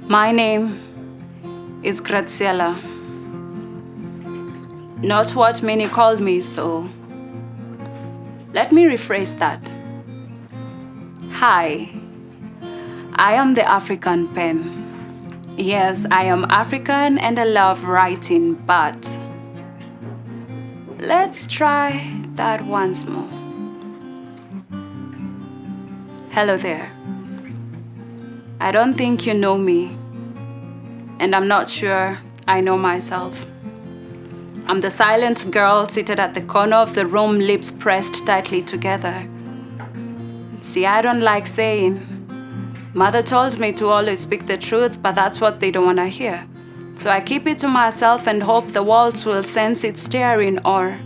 My name is Graziella. Not what many called me, so let me rephrase that. Hi, I am the African pen. Yes, I am African and I love writing, but let's try that once more. Hello there. I don't think you know me, and I'm not sure I know myself. I'm the silent girl seated at the corner of the room, lips pressed tightly together. See, I don't like saying. Mother told me to always speak the truth, but that's what they don't want to hear. So I keep it to myself and hope the walls will sense it staring, or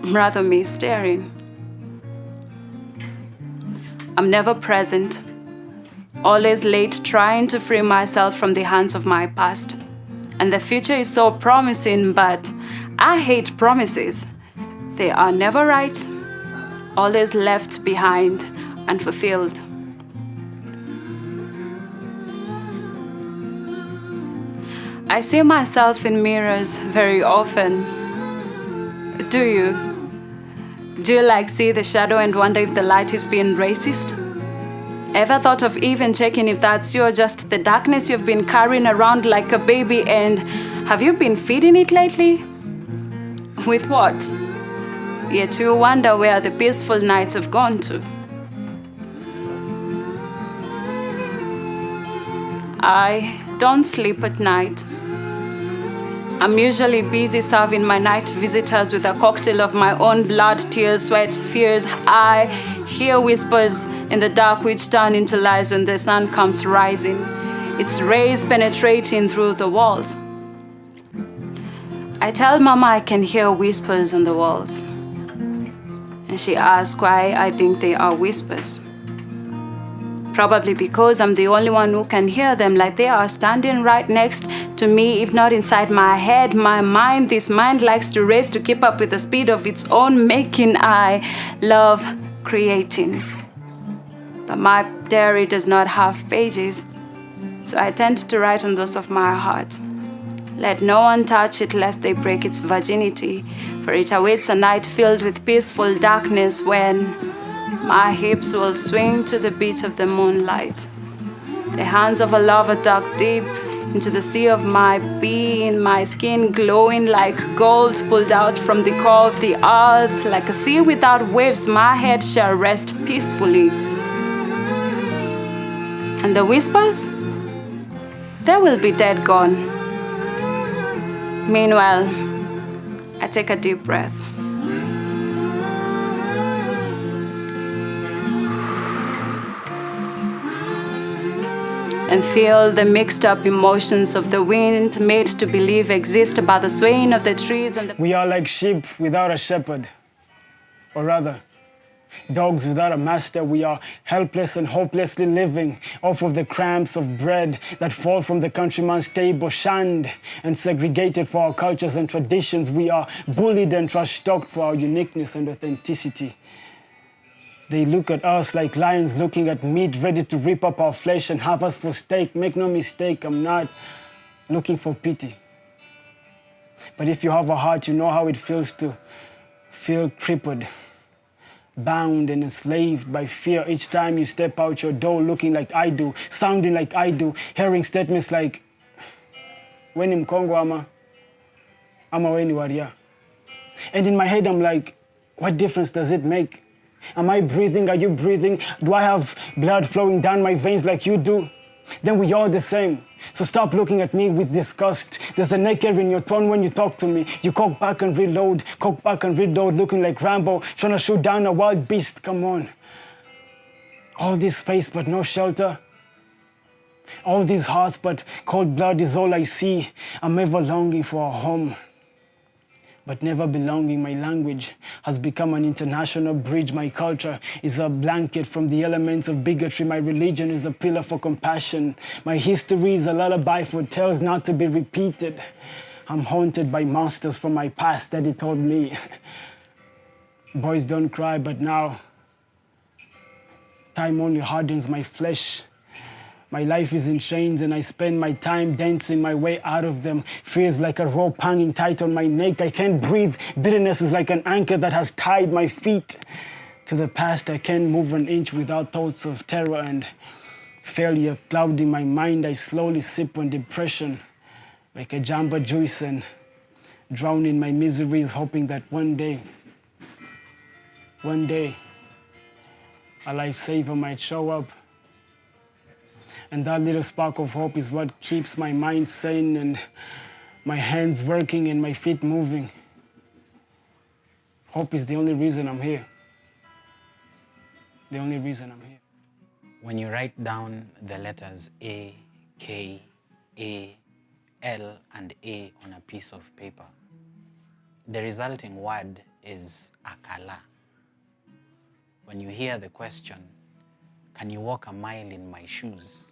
rather me staring. I'm never present, always late trying to free myself from the hands of my past. And the future is so promising, but I hate promises. They are never right, always left behind, unfulfilled. I see myself in mirrors very often. Do you? Do you like see the shadow and wonder if the light is being racist? Ever thought of even checking if that's you or just the darkness you've been carrying around like a baby, and have you been feeding it lately? With what? Yet you wonder where the peaceful nights have gone to. I don't sleep at night. I'm usually busy serving my night visitors with a cocktail of my own blood, tears, sweat, fears. I hear whispers in the dark which turn into lies when the sun comes rising, its rays penetrating through the walls. I tell Mama I can hear whispers on the walls, and she asks why I think they are whispers. Probably because I'm the only one who can hear them, like they are standing right next to me, if not inside my head, my mind. This mind likes to race to keep up with the speed of its own making. I love creating. But my diary does not have pages, so I tend to write on those of my heart. Let no one touch it lest they break its virginity, for it awaits a night filled with peaceful darkness when my hips will swing to the beat of the moonlight. The hands of a lover dug deep into the sea of my being, my skin glowing like gold pulled out from the core of the earth. Like a sea without waves, my head shall rest peacefully. And the whispers? They will be dead gone. Meanwhile, I take a deep breath. And feel the mixed up emotions of the wind made to believe exist by the swaying of the trees and the... We are like sheep without a shepherd, or rather, dogs without a master. We are helpless and hopelessly living off of the crumbs of bread that fall from the countryman's table, shunned and segregated for our cultures and traditions. We are bullied and trash-talked for our uniqueness and authenticity. They look at us like lions looking at meat, ready to rip up our flesh and have us for steak. Make no mistake, I'm not looking for pity. But if you have a heart, you know how it feels to feel crippled, bound and enslaved by fear each time you step out your door, looking like I do, sounding like I do, hearing statements like, "Weni Mkongo ama weni waria." And in my head, I'm like, what difference does it make? Am I breathing? Are you breathing? Do I have blood flowing down my veins like you do? Then we are the same. So stop looking at me with disgust. There's a naked in your tone when you talk to me. You cock back and reload, looking like Rambo, trying to shoot down a wild beast. Come on. All this space but no shelter. All these hearts but cold blood is all I see. I'm ever longing for a home, but never belonging. My language has become an international bridge. My culture is a blanket from the elements of bigotry. My religion is a pillar for compassion. My history is a lullaby for tales not to be repeated. I'm haunted by monsters from my past. Daddy told me, boys don't cry, but now time only hardens my flesh. My life is in chains and I spend my time dancing my way out of them. Feels like a rope hanging tight on my neck. I can't breathe. Bitterness is like an anchor that has tied my feet to the past. I can't move an inch without thoughts of terror and failure clouding my mind. I slowly sip on depression like a jamba juice and drown in my miseries, hoping that one day, a lifesaver might show up. And that little spark of hope is what keeps my mind sane and my hands working and my feet moving. Hope is the only reason I'm here. The only reason I'm here. When you write down the letters A, K, A, L, and A on a piece of paper, the resulting word is akala. When you hear the question, can you walk a mile in my shoes?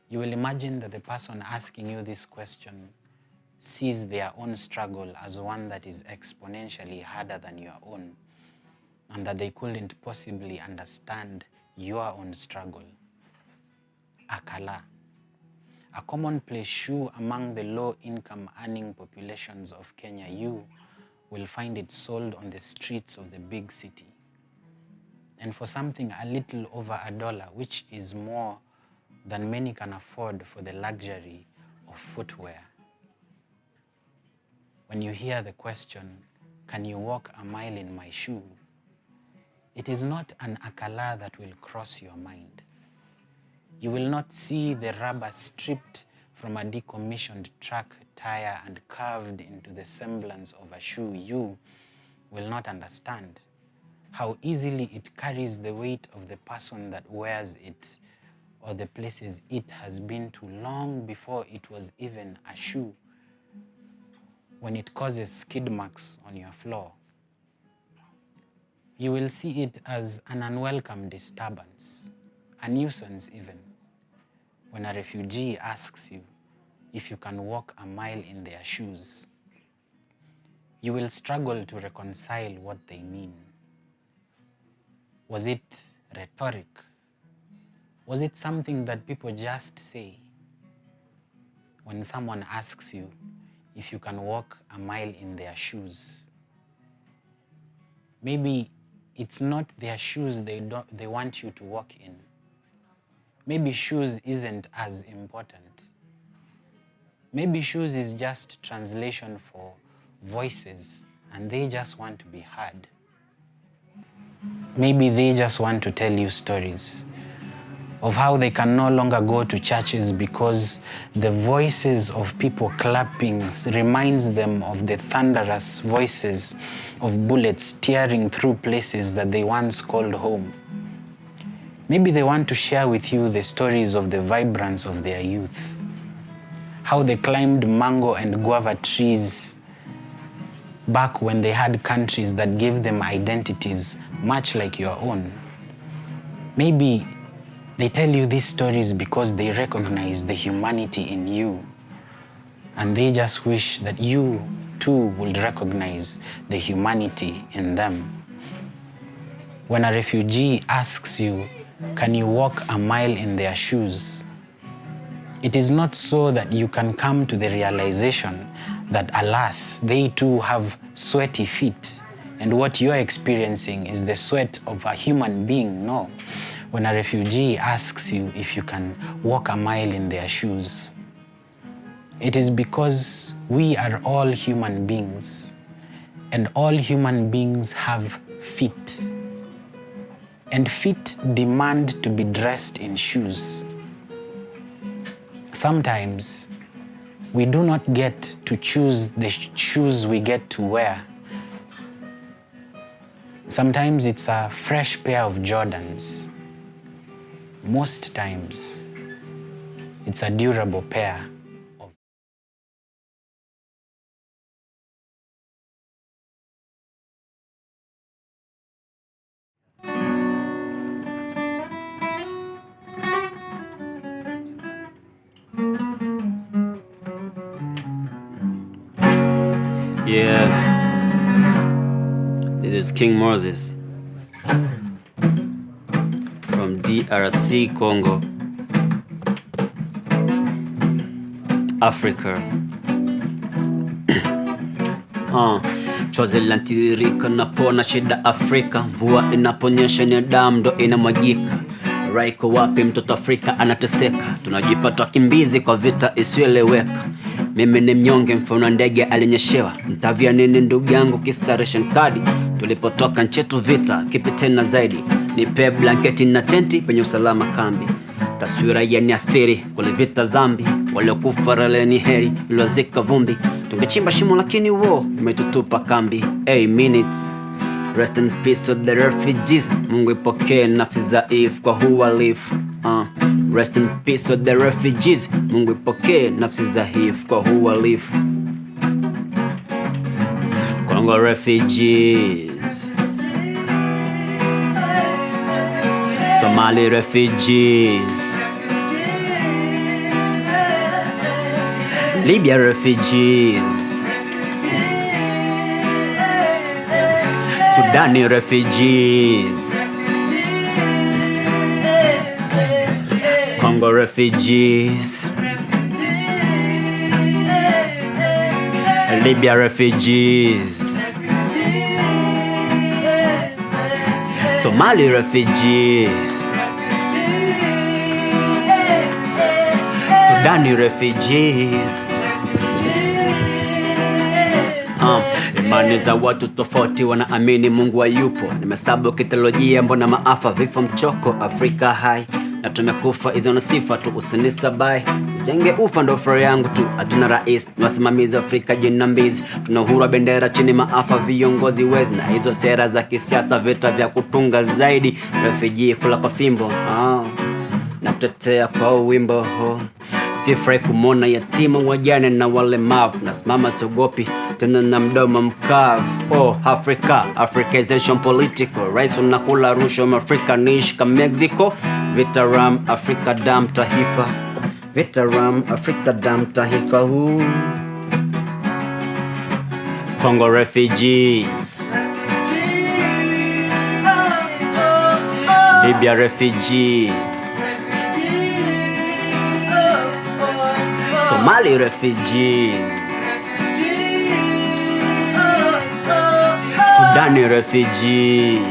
You will imagine that the person asking you this question sees their own struggle as one that is exponentially harder than your own, and that they couldn't possibly understand your own struggle. Akala, a commonplace shoe among the low-income earning populations of Kenya. You will find it sold on the streets of the big city. And for something a little over $1, which is more than many can afford for the luxury of footwear. When you hear the question, can you walk a mile in my shoe? It is not an akala that will cross your mind. You will not see the rubber stripped from a decommissioned truck tire and carved into the semblance of a shoe. You will not understand how easily it carries the weight of the person that wears it, or the places it has been to long before it was even a shoe. When it causes skid marks on your floor, you will see it as an unwelcome disturbance, a nuisance even. When a refugee asks you if you can walk a mile in their shoes, you will struggle to reconcile what they mean. Was it rhetoric? Was it something that people just say? When someone asks you if you can walk a mile in their shoes, maybe it's not their shoes they want you to walk in. Maybe shoes isn't as important. Maybe shoes is just translation for voices and they just want to be heard. Maybe they just want to tell you stories of how they can no longer go to churches because the voices of people clapping reminds them of the thunderous voices of bullets tearing through places that they once called home. Maybe they want to share with you the stories of the vibrance of their youth, how they climbed mango and guava trees back when they had countries that gave them identities much like your own. Maybe they tell you these stories because they recognize the humanity in you, and they just wish that you too would recognize the humanity in them. When a refugee asks you, can you walk a mile in their shoes? It is not so that you can come to the realization that, alas, they too have sweaty feet, and what you're experiencing is the sweat of a human being. No. When a refugee asks you if you can walk a mile in their shoes, it is because we are all human beings, and all human beings have feet. And feet demand to be dressed in shoes. Sometimes we do not get to choose the shoes we get to wear. Sometimes it's a fresh pair of Jordans. Most times, it's a durable pair of... Yeah, this is King Moses from DRC Congo. Africa. Chozi lantiririka napona shida Afrika. Mvua inaponyesha ni damu ndo inamwagika. Raiko wapi mtoto Afrika anateseka. Tunajipata kimbizi kwa vita isiyoeleweka. Mimi ni mnyonge mfano ndege alinyeshewa. Mtavia nini ndugu yangu kisa ration card. Tulipotoka nchetu vita kipi tena zaidi. Nipe blanketi na tenti penye usalama kambi. Taswira yaniathiri kule vita zambi. Waliokufa raleni heri ilozika vumbi. Tungechimba shimo lakini imetutupa kambi. 8 minutes. Rest in peace with the refugees. Mungu ipokee nafsi dhaifu kwa uhalifu. Rest in peace with the refugees. Mungu ipokee nafsi dhaifu kwa uhalifu. Congo refugees. Somali refugees. Libya refugees. Sudani refugees. Congo refugees. Libya refugees. Somali refugees. Sudani refugees. Imani za watu tofauti wanaamini Mungu hayupo. Nimesabu kitolojia mbona maafa vifo mchoko Afrika hai. Na tumekufa hizo na sifa tu usinisabai. Jenge ufa ndo furaha yangu tu. Hatuna rais ni wasimamizi Afrika jina mbizi. Tuna uhuru wa bendera chini maafa viongozi wezi. Na hizo sera za kisiasa vita vya kutunga zaidi. Refugee kula kwa fimbo na kutetea kwa wimbo Sifrai kumona yatima wajane na walemavu. Nasimama siogopi tena na mdomo mkavu. Africanization political. Rais unakula rushwa Afrika nish ka Mexico. Vitaram Afrika dam taifa. Vitaram Afrika dam taifa Congo refugees. Libya refugees. Somali refugees. Sudani refugees.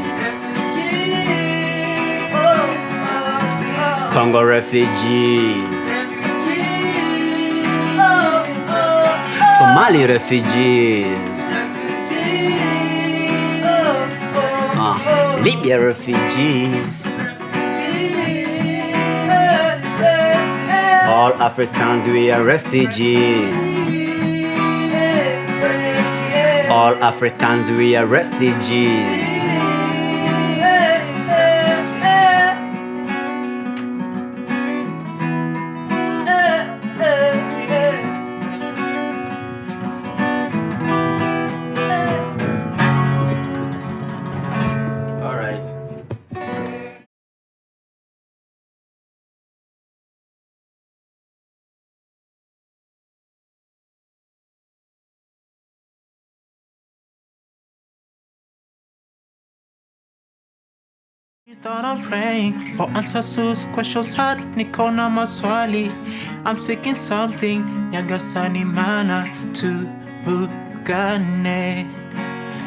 Congo refugees. Somali refugees. Libya refugees. All Africans, we are refugees. All Africans, we are refugees. Start on praying for answers to questions hard. Nikona maswali. I'm seeking something. Nyagasani mana to Bugane.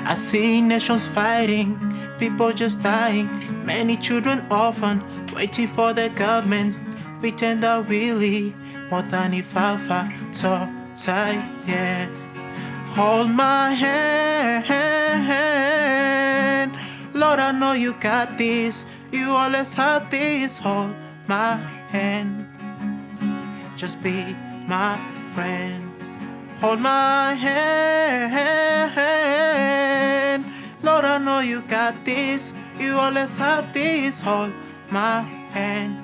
I see nations fighting, people just dying, many children orphaned, waiting for the government. We tender really more than if Alpha to tie, yeah. Hold my hand, Lord, I know you got this. You always have this. Hold my hand, just be my friend. Hold my hand, Lord, I know you got this. You always have this. Hold my hand,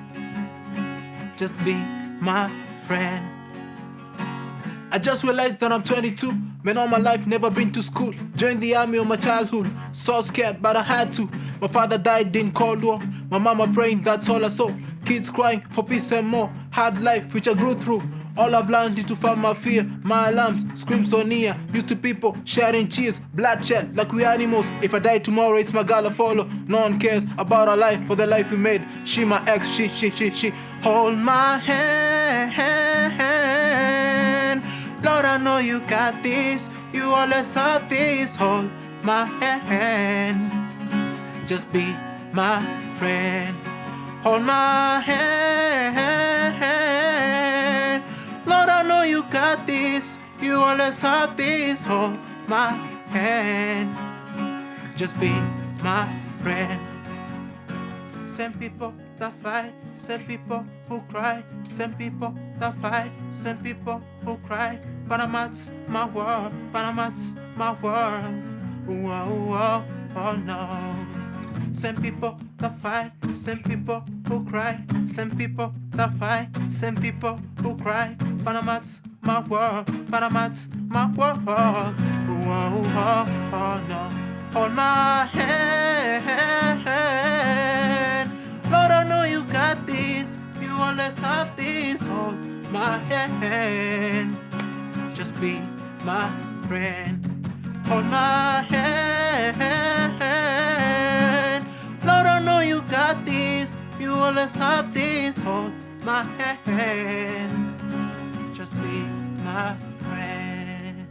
just be my friend. I just realized that I'm 22. Been all my life, never been to school. Joined the army on my childhood. So scared, but I had to. My father died, didn't call war. My mama praying, that's all I saw. Kids crying for peace and more. Hard life, which I grew through. All I've learned is to find my fear. My alarms scream so near. Used to people sharing cheers, bloodshed like we animals. If I die tomorrow, it's my girl I follow. No one cares about our life for the life we made. She my ex, she. Hold my hand. Lord, I know you got this. You always have this. Hold my hand. Just be my friend. Hold my hand. Lord, I know you got this. You always have this. Hold my hand. Just be my friend. Some people that fight, some people who cry, some people that fight, some people who cry. Panama's my world, Panama's my world. Whoa, oh no. Some people that fight, some people who cry, some people that fight, some people who cry. Panama's my world, Panama's my world. Whoa, oh no. Hold my hand. Lord, I know you got this. You always have this. Hold my hand. Just be my friend. Hold my hand. Lord, I know you got this. You always have this. Hold my hand. Just be my friend.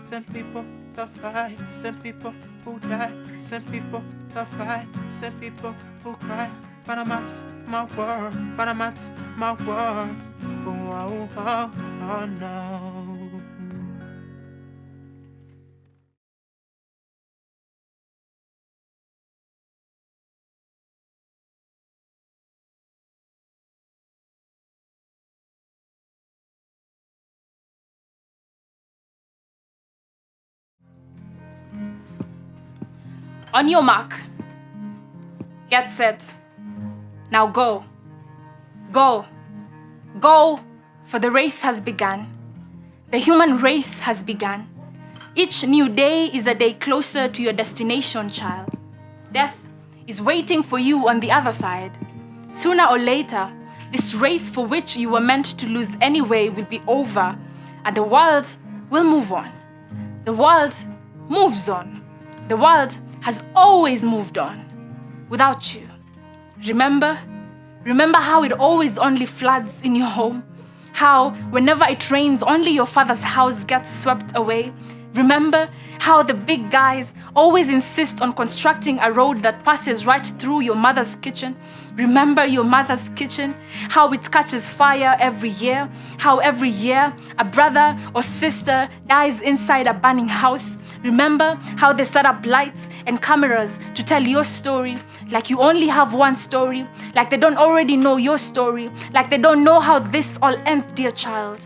Some people that fight, some people who die, some people that fight, some people who cry. Panama's my world, Panama's my world. Oh no. On your mark. Get set. Now go. Go. Go, for the race has begun. The human race has begun. Each new day is a day closer to your destination, child. Death is waiting for you on the other side. Sooner or later, this race for which you were meant to lose anyway will be over, and the world will move on. The world moves on. The world has always moved on without you. Remember how it always only floods in your home? How whenever it rains, only your father's house gets swept away? Remember how the big guys always insist on constructing a road that passes right through your mother's kitchen? Remember your mother's kitchen? How it catches fire every year? How every year a brother or sister dies inside a burning house? Remember how they set up lights and cameras to tell your story, like you only have one story, like they don't already know your story, like they don't know how this all ends, dear child.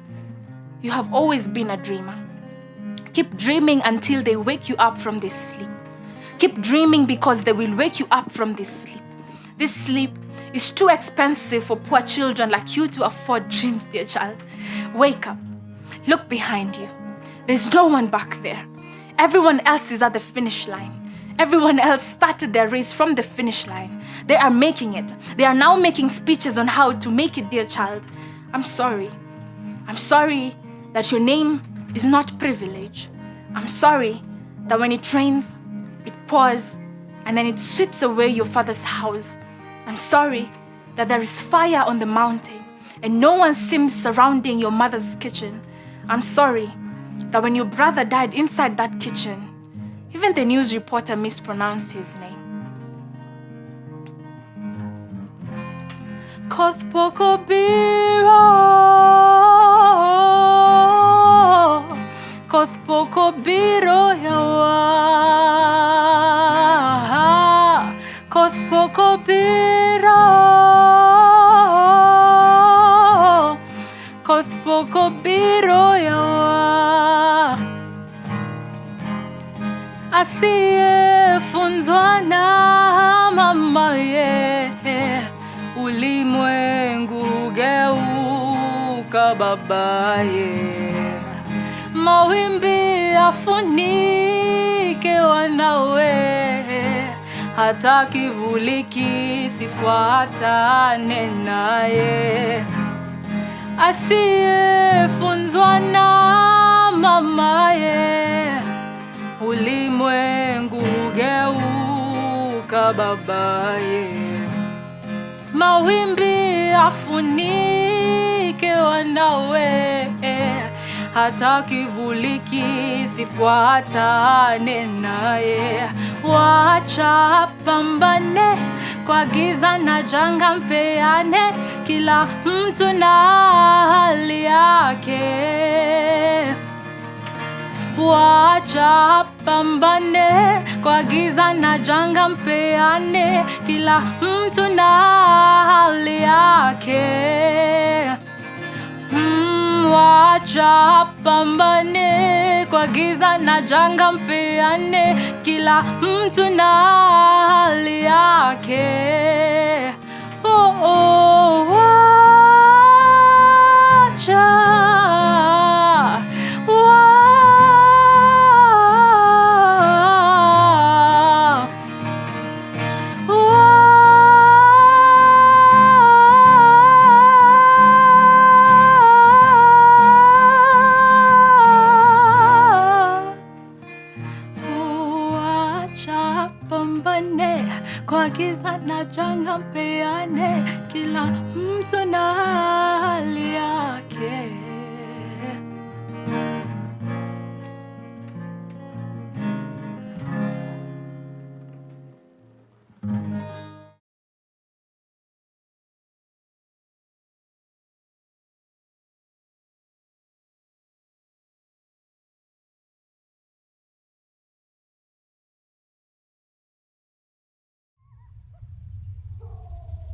You have always been a dreamer. Keep dreaming until they wake you up from this sleep. Keep dreaming because they will wake you up from this sleep. This sleep is too expensive for poor children like you to afford dreams, dear child. Wake up. Look behind you. There's no one back there. Everyone else is at the finish line. Everyone else started their race from the finish line. They are making it. They are now making speeches on how to make it, dear child. I'm sorry. I'm sorry that your name is not privilege. I'm sorry that when it rains, it pours, and then it sweeps away your father's house. I'm sorry that there is fire on the mountain, and no one seems surrounding your mother's kitchen. I'm sorry that when your brother died inside that kitchen, even the news reporter mispronounced his name. Kothpokobiro, Kothpokobiro yawa, Kothpokobiro, Kothpokobiro yawa. Asiyefunzwa na mamaye, ulimwengu geuka babaye. Mawimbi afunike wanawe, hata kivuli kisifuatane naye. Asiyefunzwa na mamaye, ulimwengu geuka babaye. mawimbi afunike wanawe, hata kivuli kisifuatane naye. Wacha pambane kwa giza na janga, mpeane kila mtu na hali yake. Wacha pambane kwa giza na janga, mpeane kila mtu na hali yake. Wacha pambane kwa giza na janga, mpeane kila mtu na hali yake. Oh, oh, wacha. Pambane kwa giza na janga, mpeane kila mtu na hali yake.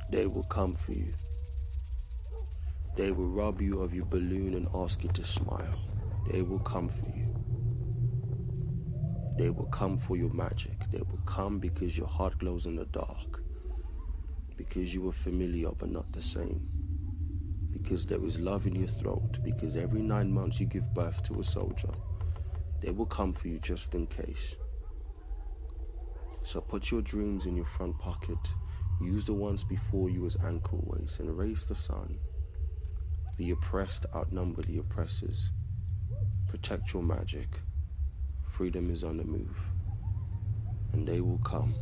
They will come for you. They will rob you of your balloon and ask you to smile. They will come for you. They will come for your magic. They will come because your heart glows in the dark. Because you were familiar but not the same. Because there is love in your throat. Because every 9 months you give birth to a soldier. They will come for you just in case. So put your dreams in your front pocket. Use the ones before you as ankle weights and raise the sun. The oppressed outnumber the oppressors. Protect your magic. Freedom is on the move. And they will come.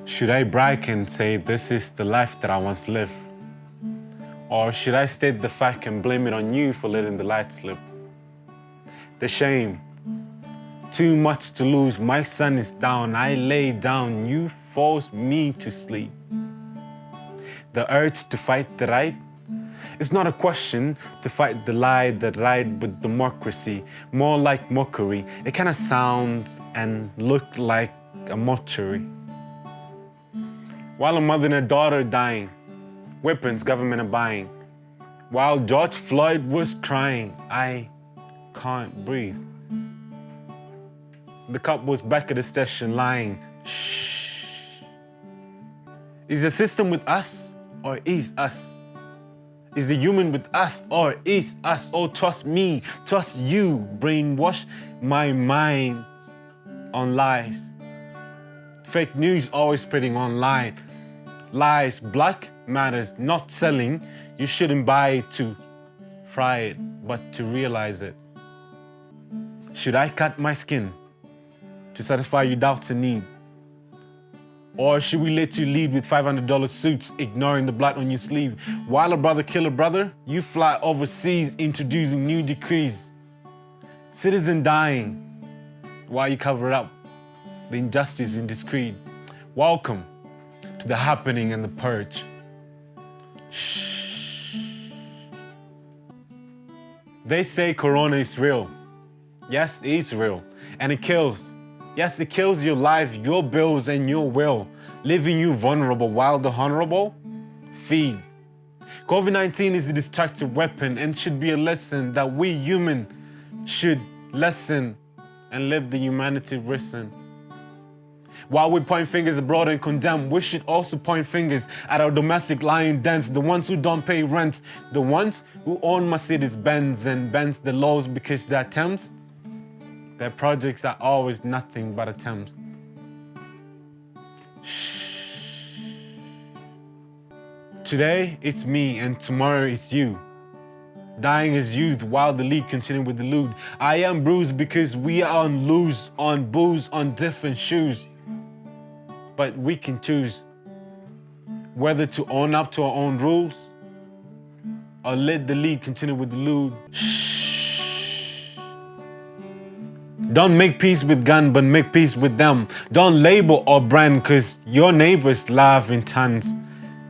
Should I brag and say this is the life that I once lived? Or should I state the fact and blame it on you for letting the light slip? The shame, too much to lose, my sun is down, I lay down, you force me to sleep. The urge to fight the right, it's not a question to fight the lie that ride with democracy, more like mockery. It kind of sounds and look like a mortuary. While a mother and a daughter dying, weapons government are buying. While George Floyd was crying, I can't breathe. The cop was back at the station lying. Shh. Is the system with us or is us? Is the human with us or is us? Oh, trust me, trust you. Brainwash my mind on lies. Fake news always spreading online. Lies, black matters, not selling. You shouldn't buy it to fry it, but to realize it. Should I cut my skin to satisfy your doubts and need? Or should we let you lead with $500 suits, ignoring the blood on your sleeve? While a brother kill a brother, you fly overseas, introducing new decrees. Citizen dying, while you cover up the injustice in this creed. Welcome to the happening and the purge. Shh. They say Corona is real. Yes, it is real, and it kills. Yes, it kills your life, your bills, and your will, leaving you vulnerable while the honorable feed. COVID-19 is a destructive weapon and should be a lesson that we human should lesson and let the humanity listen. While we point fingers abroad and condemn, we should also point fingers at our domestic lion dens, the ones who don't pay rent, the ones who own Mercedes-Benz and bends the laws because their attempts, their projects are always nothing but attempts. Today it's me and tomorrow it's you. Dying as youth while the league continue with the loot. I am bruised because we are on loose, on booze, on different shoes. But we can choose whether to own up to our own rules or let the league continue with the loot. Don't make peace with gun, but make peace with them. Don't label or brand, cause your neighbors laugh in tons.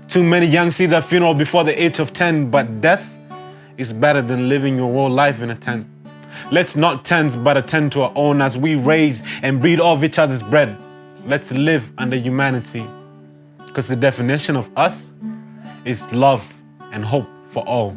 Too many young see their funeral before the age of 10, but death is better than living your whole life in a tent. Let's not tense, but attend to our own as we raise and breed off each other's bread. Let's live under humanity, cause the definition of us is love and hope for all.